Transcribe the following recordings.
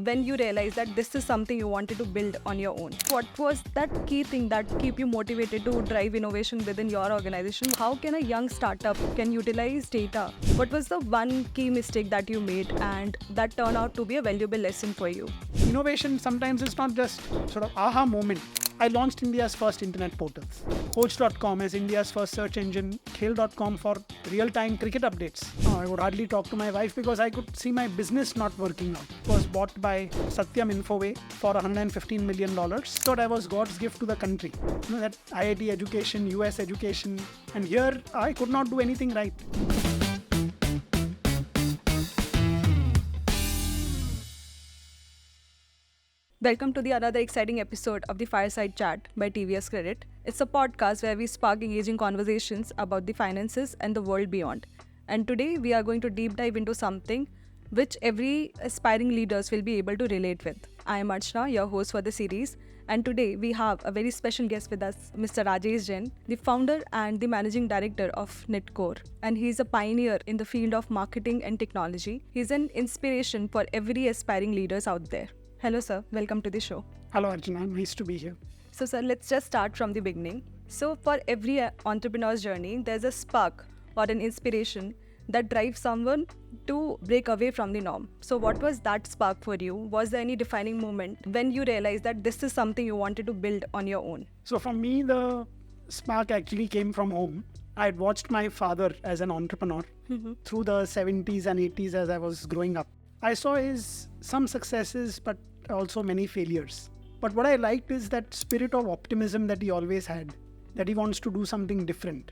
when you realized that this is something you wanted to build on your own? What was that key thing that keep you motivated to drive innovation within your organization? How can a young startup can utilize data? What was the one key mistake that you made and that turned out to be a valuable lesson for you? Innovation sometimes is not just sort of aha moment. I launched India's first internet portals. Coach.com as India's first search engine, Khel.com for real-time cricket updates. I would hardly talk to my wife because I could see my business not working out. It was bought by Satyam Infoway for $115 million. Thought I was God's gift to the country. That IIT education, US education, and here I could not do anything right. Welcome to the another exciting episode of the Fireside Chat by TVS Credit. It's a podcast where we spark engaging conversations about the finances and the world beyond. And today we are going to deep dive into something which every aspiring leaders will be able to relate with. I am Archana, your host for the series, and today we have a very special guest with us, Mr. Rajesh Jain, the founder and the managing director of Netcore. And he's a pioneer in the field of marketing and technology. He's an inspiration for every aspiring leaders out there. Hello, sir. Welcome to the show. Hello, Arjuna. Nice to be here. So, sir, let's just start from the beginning. So, for every entrepreneur's journey, there's a spark or an inspiration that drives someone to break away from the norm. So, what was that spark for you? Was there any defining moment when you realized that this is something you wanted to build on your own? So, for me, the spark actually came from home. I had watched my father as an entrepreneur through the 70s and 80s as I was growing up. I saw his some successes, but also many failures. But what I liked is that spirit of optimism that he always had, that he wants to do something different.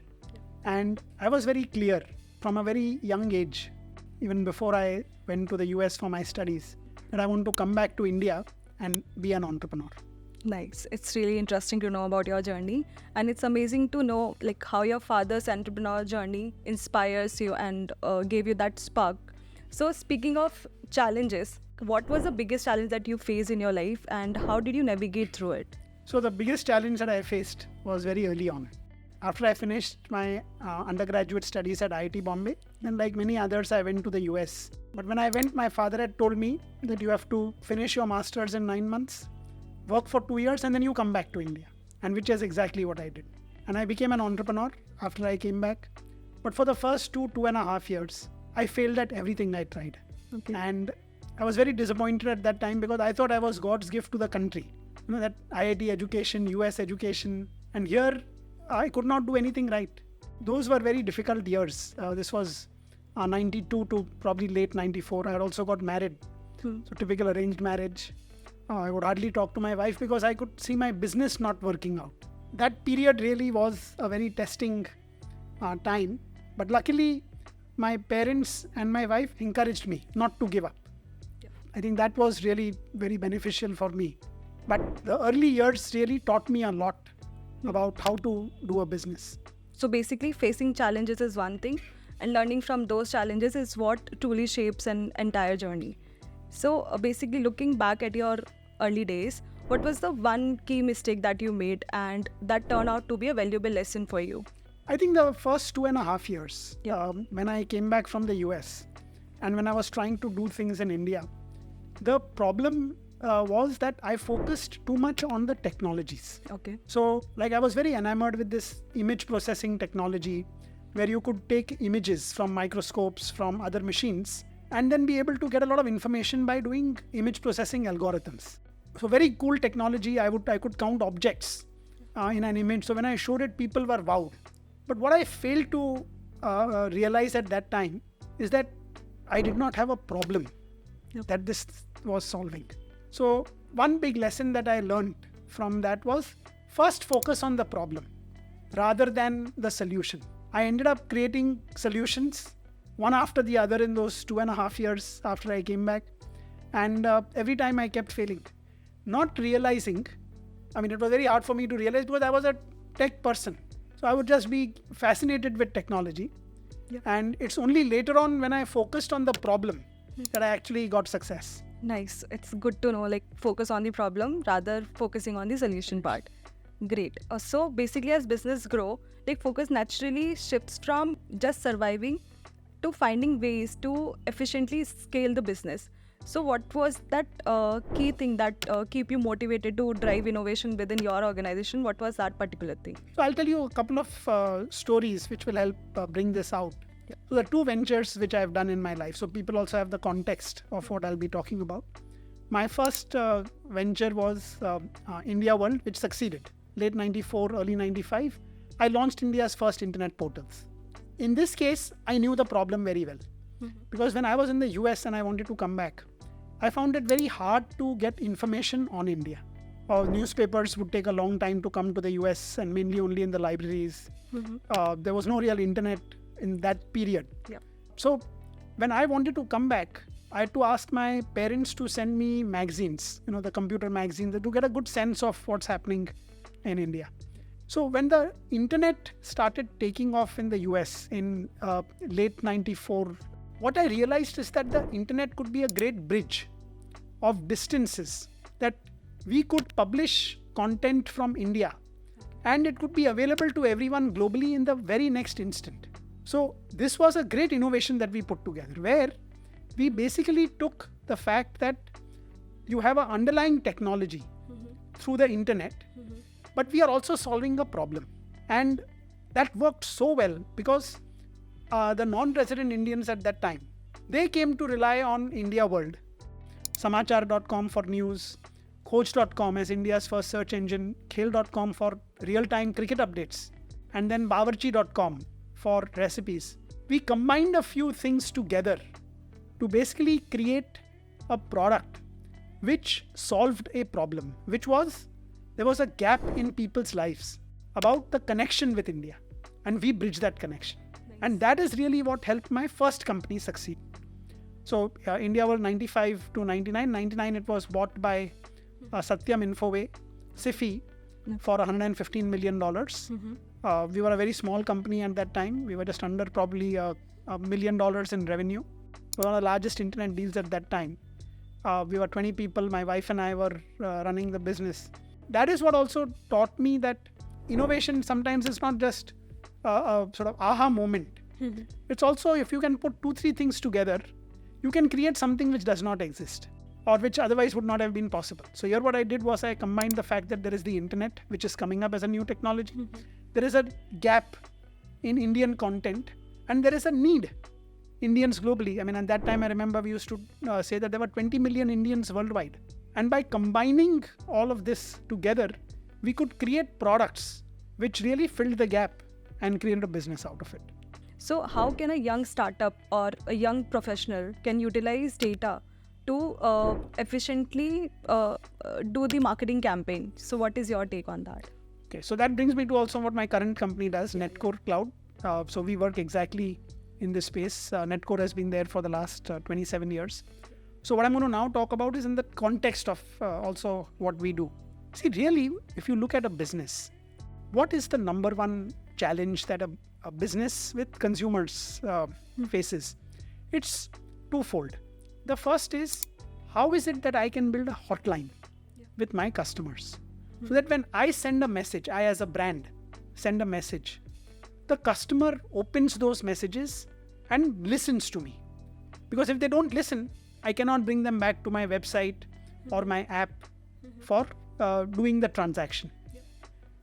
And I was very clear from a very young age, even before I went to the US for my studies, that I want to come back to India and be an entrepreneur. Nice. It's really interesting to know about your journey, and it's amazing to know like how your father's entrepreneur journey inspires you and gave you that spark. So speaking of challenges, what was the biggest challenge that you faced in your life and how did you navigate through it? So the biggest challenge that I faced was very early on. After I finished my undergraduate studies at IIT Bombay, and like many others, I went to the US. But when I went, my father had told me that you have to finish your master's in 9 months, work for 2 years, and then you come back to India. And which is exactly what I did. And I became an entrepreneur after I came back. But for the first 2.5 years, I failed at everything I tried. Okay. And I was very disappointed at that time because I thought I was God's gift to the country. That IIT education, US education, and here I could not do anything right. Those were very difficult years. This was 92 to probably late 94. I had also got married. So typical arranged marriage. I would hardly talk to my wife because I could see my business not working out. That period really was a very testing time. But luckily, my parents and my wife encouraged me not to give up. I think that was really very beneficial for me. But the early years really taught me a lot about how to do a business. So basically facing challenges is one thing and learning from those challenges is what truly shapes an entire journey. So basically looking back at your early days, what was the one key mistake that you made and that turned out to be a valuable lesson for you? I think the first 2.5 years, when I came back from the US and when I was trying to do things in India, the problem was that I focused too much on the technologies. Okay. So like I was very enamored with this image processing technology where you could take images from microscopes from other machines and then be able to get a lot of information by doing image processing algorithms. So very cool technology. I could count objects in an image. So when I showed it, people were wowed. But what I failed to realize at that time is that I did not have a problem that this was solving. So one big lesson that I learned from that was first focus on the problem rather than the solution. I ended up creating solutions one after the other in those 2.5 years after I came back. And every time I kept failing, not realizing, it was very hard for me to realize because I was a tech person. So I would just be fascinated with technology. And it's only later on when I focused on the problem that I actually got success. Nice. It's good to know, like focus on the problem rather focusing on the solution part. Great. So basically as business grow, like focus naturally shifts from just surviving to finding ways to efficiently scale the business. So what was that key thing that keep you motivated to drive innovation within your organization? What was that particular thing? So I'll tell you a couple of stories which will help bring this out. So the two ventures which I've done in my life, so people also have the context of what I'll be talking about. My first venture was India World, which succeeded. Late 94, early 95, I launched India's first internet portals. In this case, I knew the problem very well. Because when I was in the US and I wanted to come back, I found it very hard to get information on India. Newspapers would take a long time to come to the US and mainly only in the libraries. There was no real internet in that period. Yeah. So when I wanted to come back, I had to ask my parents to send me magazines, the computer magazines, to get a good sense of what's happening in India. So when the internet started taking off in the US in late 94, what I realized is that the internet could be a great bridge of distances, that we could publish content from India and it could be available to everyone globally in the very next instant. So this was a great innovation that we put together, where we basically took the fact that you have an underlying technology through the internet, but we are also solving a problem. And that worked so well because the non-resident Indians at that time, they came to rely on India World, samachar.com for news, khoj.com as India's first search engine, khel.com for real-time cricket updates, and then bawarchi.com for recipes. We combined a few things together to basically create a product which solved a problem, which was there was a gap in people's lives about the connection with India, and we bridged that connection. Nice. And that is really what helped my first company succeed. So India was 95 to 99. 99 it was bought by Satyam Infoway, SIFI, for $115 million. We were a very small company at that time. We were just under probably $1 million in revenue. We were one of the largest internet deals at that time. We were 20 people. My wife and I were running the business. That is what also taught me that innovation sometimes is not just a sort of aha moment. It's also, if you can put 2-3 things together, you can create something which does not exist or which otherwise would not have been possible. So here what I did was I combined the fact that there is the internet, which is coming up as a new technology. There is a gap in Indian content, and there is a need. Indians globally, at that time I remember we used to say that there were 20 million Indians worldwide. And by combining all of this together, we could create products which really filled the gap and created a business out of it. So how can a young startup or a young professional can utilize data to efficiently do the marketing campaign? So what is your take on that? Okay, so that brings me to also what my current company does, Netcore Cloud. So we work exactly in this space. Netcore has been there for the last 27 years. So what I'm going to now talk about is in the context of also what we do. See, really, if you look at a business, what is the number one challenge that a business with consumers faces? It's twofold. The first is, how is it that I can build a hotline with my customers? So that when I send a message, I as a brand send a message, the customer opens those messages and listens to me. Because if they don't listen, I cannot bring them back to my website or my app for doing the transaction.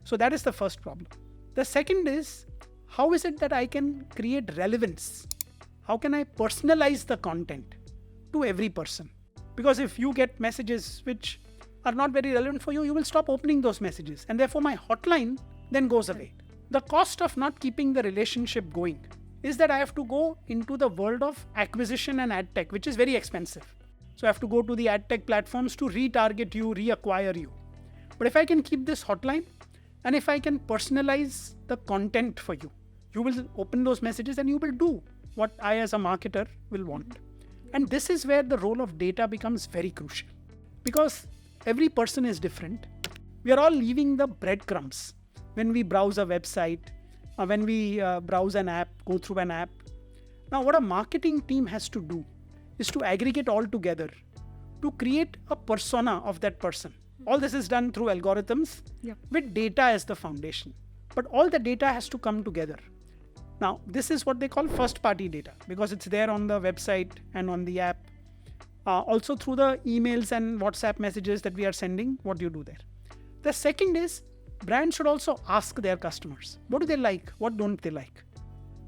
So that is the first problem. The second is, how is it that I can create relevance? How can I personalize the content to every person? Because if you get messages which are not very relevant for you, you will stop opening those messages. And therefore my hotline then goes away. The cost of not keeping the relationship going is that I have to go into the world of acquisition and ad tech, which is very expensive. So I have to go to the ad tech platforms to retarget you, reacquire you. But if I can keep this hotline, and if I can personalize the content for you, you will open those messages and you will do what I as a marketer will want. And this is where the role of data becomes very crucial. Because every person is different. We are all leaving the breadcrumbs when we browse a website, when we browse an app, go through an app. Now, what a marketing team has to do is to aggregate all together to create a persona of that person. All this is done through algorithms with data as the foundation. But all the data has to come together. Now, this is what they call first-party data because it's there on the website and on the app. Also through the emails and WhatsApp messages that we are sending, what do you do there? The second is brands should also ask their customers, what do they like? What don't they like?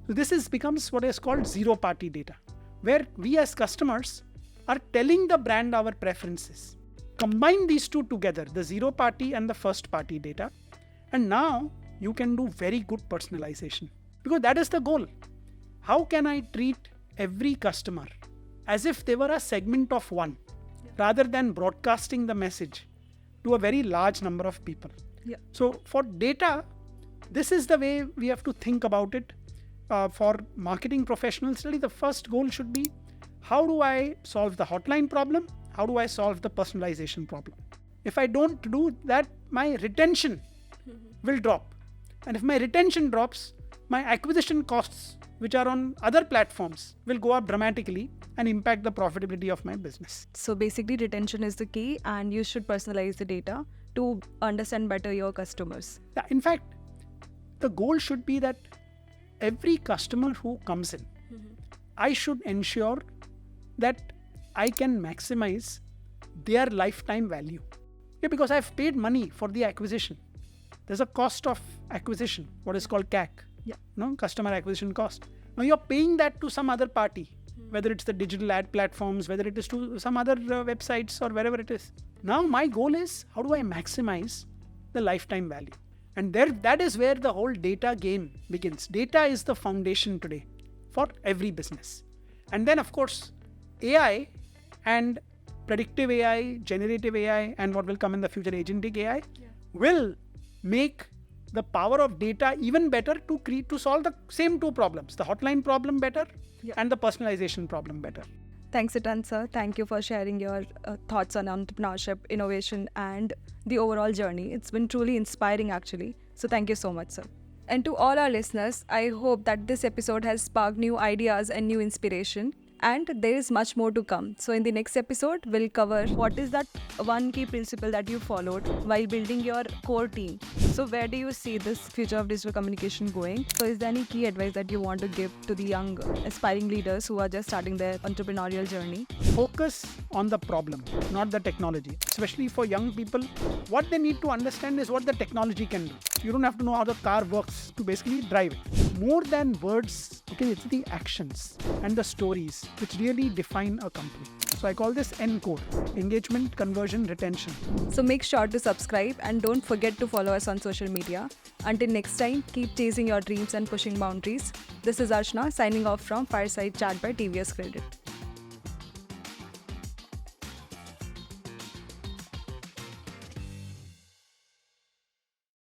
So this becomes what is called zero-party data, where we as customers are telling the brand our preferences. Combine these two together, the zero-party and the first-party data, and now you can do very good personalization. Because that is the goal. How can I treat every customer as if they were a segment of one, rather than broadcasting the message to a very large number of people? Yeah. So for data, this is the way we have to think about it. For marketing professionals, really the first goal should be, how do I solve the hotline problem? How do I solve the personalization problem? If I don't do that, my retention will drop. And if my retention drops, my acquisition costs, which are on other platforms, will go up dramatically and impact the profitability of my business. So basically, retention is the key, and you should personalize the data to understand better your customers. Yeah, in fact, the goal should be that every customer who comes in, I should ensure that I can maximize their lifetime value. Yeah, because I've paid money for the acquisition. There's a cost of acquisition, what is called CAC, customer acquisition cost. Now you're paying that to some other party, whether it's the digital ad platforms, whether it is to some other websites or wherever it is. Now my goal is, how do I maximize the lifetime value? And that is where the whole data game begins. Data is the foundation today for every business. And then of course, AI and predictive AI, generative AI, and what will come in the future, agentic AI, will make the power of data even better to solve the same two problems, the hotline problem better and the personalization problem better. Thanks a ton, sir. Thank you for sharing your thoughts on entrepreneurship, innovation, and the overall journey. It's been truly inspiring, actually. So thank you so much, sir. And to all our listeners, I hope that this episode has sparked new ideas and new inspiration. And there is much more to come. So in the next episode, we'll cover what is that one key principle that you followed while building your core team. So where do you see this future of digital communication going? So is there any key advice that you want to give to the young aspiring leaders who are just starting their entrepreneurial journey? Focus on the problem, not the technology. Especially for young people, what they need to understand is what the technology can do. You don't have to know how the car works to basically drive it. More than words, it's the actions and the stories which really define a company. So I call this Encore: engagement, conversion, retention. So make sure to subscribe and don't forget to follow us on social media. Until next time, keep chasing your dreams and pushing boundaries. This is Archana signing off from Fireside Chat by TVS Credit.